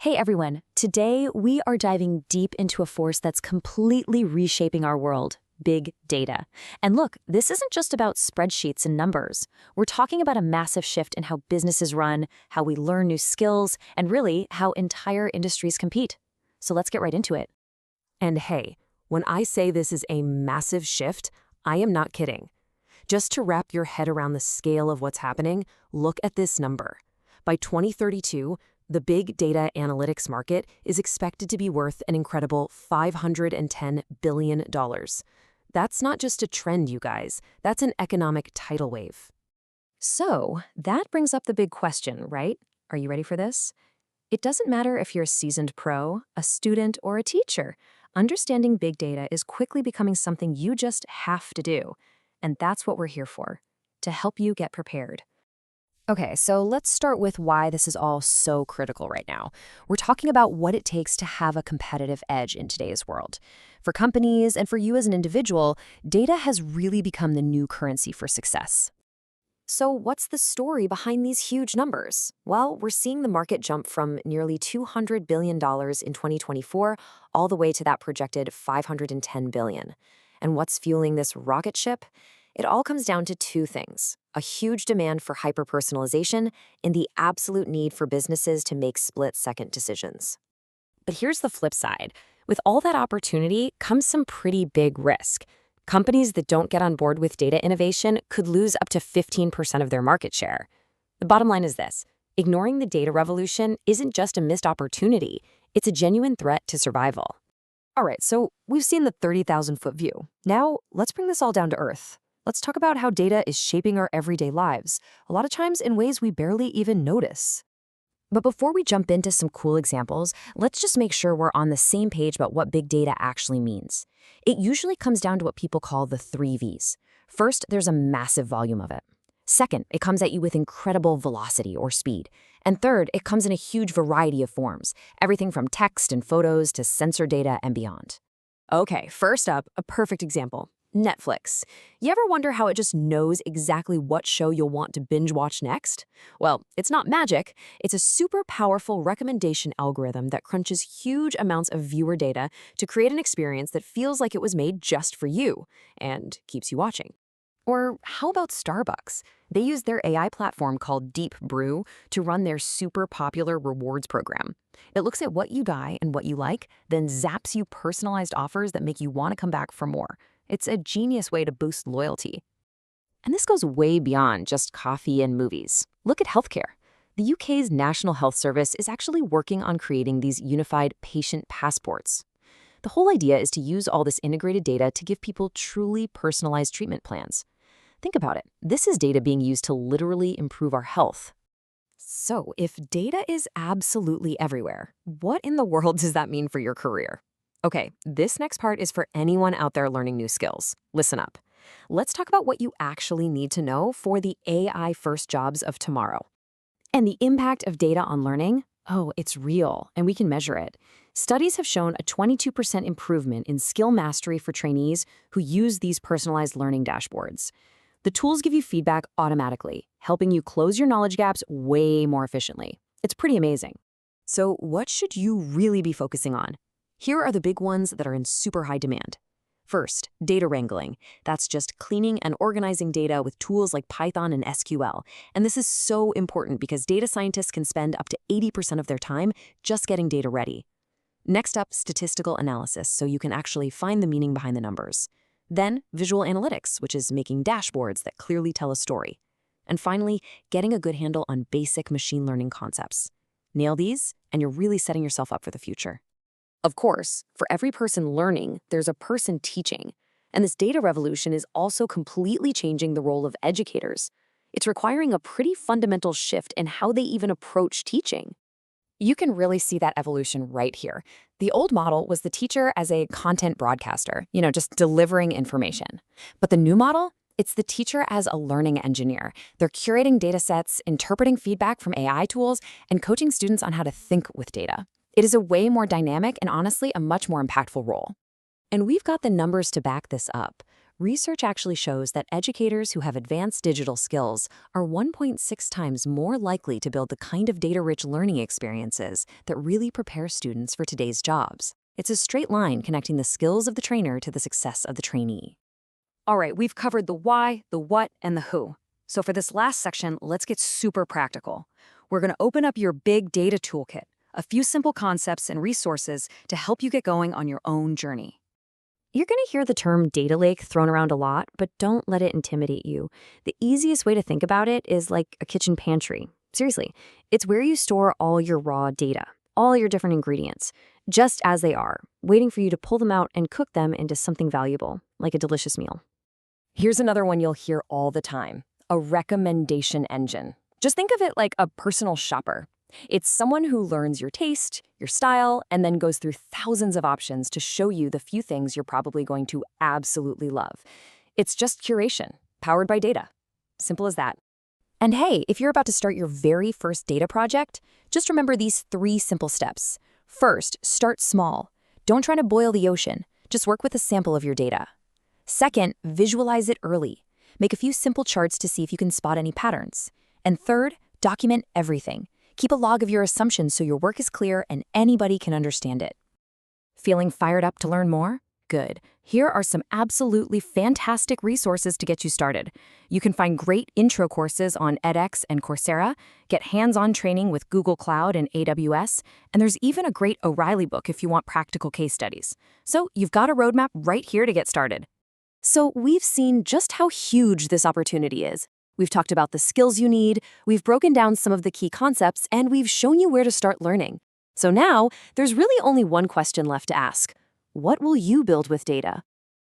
Hey everyone, today we are diving deep into a force that's completely reshaping our world, big data. And look, this isn't just about spreadsheets and numbers. We're talking about a massive shift in how businesses run, how we learn new skills, and really how entire industries compete. So let's get right into it. And hey, when I say this is a massive shift, I am not kidding. Just to wrap your head around the scale of what's happening, look at this number. By 2032, the big data analytics market is expected to be worth an incredible $510 billion. That's not just a trend, you guys. That's an economic tidal wave. So that brings up the big question, right? Are you ready for this? It doesn't matter if you're a seasoned pro, a student, or a teacher. Understanding big data is quickly becoming something you just have to do. And that's what we're here for, to help you get prepared. Okay, so let's start with why this is all so critical right now. We're talking about what it takes to have a competitive edge in today's world. For companies and for you as an individual, data has really become the new currency for success. So what's the story behind these huge numbers? Well, we're seeing the market jump from nearly $200 billion in 2024 all the way to that projected $510 billion. And what's fueling this rocket ship? It all comes down to two things: a huge demand for hyper-personalisation and the absolute need for businesses to make split-second decisions. But here's the flip side. With all that opportunity comes some pretty big risk. Companies that don't get on board with data innovation could lose up to 15% of their market share. The bottom line is this: ignoring the data revolution isn't just a missed opportunity, it's a genuine threat to survival. All right, so we've seen the 30,000-foot view. Now, let's bring this all down to earth. Let's talk about how data is shaping our everyday lives, a lot of times in ways we barely even notice. But before we jump into some cool examples, let's just make sure we're on the same page about what big data actually means. It usually comes down to what people call the 3 Vs. First, there's a massive volume of it. Second, it comes at you with incredible velocity or speed. And third, it comes in a huge variety of forms, everything from text and photos to sensor data and beyond. Okay, first up, a perfect example: Netflix. You ever wonder how it just knows exactly what show you'll want to binge watch next? Well, it's not magic. It's a super powerful recommendation algorithm that crunches huge amounts of viewer data to create an experience that feels like it was made just for you and keeps you watching. Or how about Starbucks? They use their AI platform called Deep Brew to run their super popular rewards program. It looks at what you buy and what you like, then zaps you personalized offers that make you want to come back for more. It's a genius way to boost loyalty. And this goes way beyond just coffee and movies. Look at healthcare. The UK's National Health Service is actually working on creating these unified patient passports. The whole idea is to use all this integrated data to give people truly personalized treatment plans. Think about it. This is data being used to literally improve our health. So, if data is absolutely everywhere, what in the world does that mean for your career? Okay, this next part is for anyone out there learning new skills. Listen up. Let's talk about what you actually need to know for the AI-first jobs of tomorrow. And the impact of data on learning? Oh, it's real, and we can measure it. Studies have shown a 22% improvement in skill mastery for trainees who use these personalized learning dashboards. The tools give you feedback automatically, helping you close your knowledge gaps way more efficiently. It's pretty amazing. So what should you really be focusing on? Here are the big ones that are in super high demand. First, data wrangling. That's just cleaning and organizing data with tools like Python and SQL. And this is so important because data scientists can spend up to 80% of their time just getting data ready. Next up, statistical analysis, so you can actually find the meaning behind the numbers. Then, visual analytics, which is making dashboards that clearly tell a story. And finally, getting a good handle on basic machine learning concepts. Nail these, and you're really setting yourself up for the future. Of course, for every person learning, there's a person teaching. And this data revolution is also completely changing the role of educators. It's requiring a pretty fundamental shift in how they even approach teaching. You can really see that evolution right here. The old model was the teacher as a content broadcaster, just delivering information. But the new model? It's the teacher as a learning engineer. They're curating data sets, interpreting feedback from AI tools, and coaching students on how to think with data. It is a way more dynamic and honestly a much more impactful role. And we've got the numbers to back this up. Research actually shows that educators who have advanced digital skills are 1.6 times more likely to build the kind of data-rich learning experiences that really prepare students for today's jobs. It's a straight line connecting the skills of the trainer to the success of the trainee. All right, we've covered the why, the what, and the who. So for this last section, let's get super practical. We're going to open up your Big Data Toolkit, a few simple concepts and resources to help you get going on your own journey. You're going to hear the term data lake thrown around a lot, but don't let it intimidate you. The easiest way to think about it is like a kitchen pantry. Seriously, it's where you store all your raw data, all your different ingredients, just as they are, waiting for you to pull them out and cook them into something valuable, like a delicious meal. Here's another one you'll hear all the time, a recommendation engine. Just think of it like a personal shopper. It's someone who learns your taste, your style, and then goes through thousands of options to show you the few things you're probably going to absolutely love. It's just curation, powered by data. Simple as that. And hey, if you're about to start your very first data project, just remember these 3 simple steps. First, start small. Don't try to boil the ocean. Just work with a sample of your data. Second, visualize it early. Make a few simple charts to see if you can spot any patterns. And third, document everything. Keep a log of your assumptions so your work is clear and anybody can understand it. Feeling fired up to learn more? Good. Here are some absolutely fantastic resources to get you started. You can find great intro courses on edX and Coursera, get hands-on training with Google Cloud and AWS, and there's even a great O'Reilly book if you want practical case studies. So you've got a roadmap right here to get started. So we've seen just how huge this opportunity is. We've talked about the skills you need, we've broken down some of the key concepts, and we've shown you where to start learning. So now, there's really only one question left to ask. What will you build with data?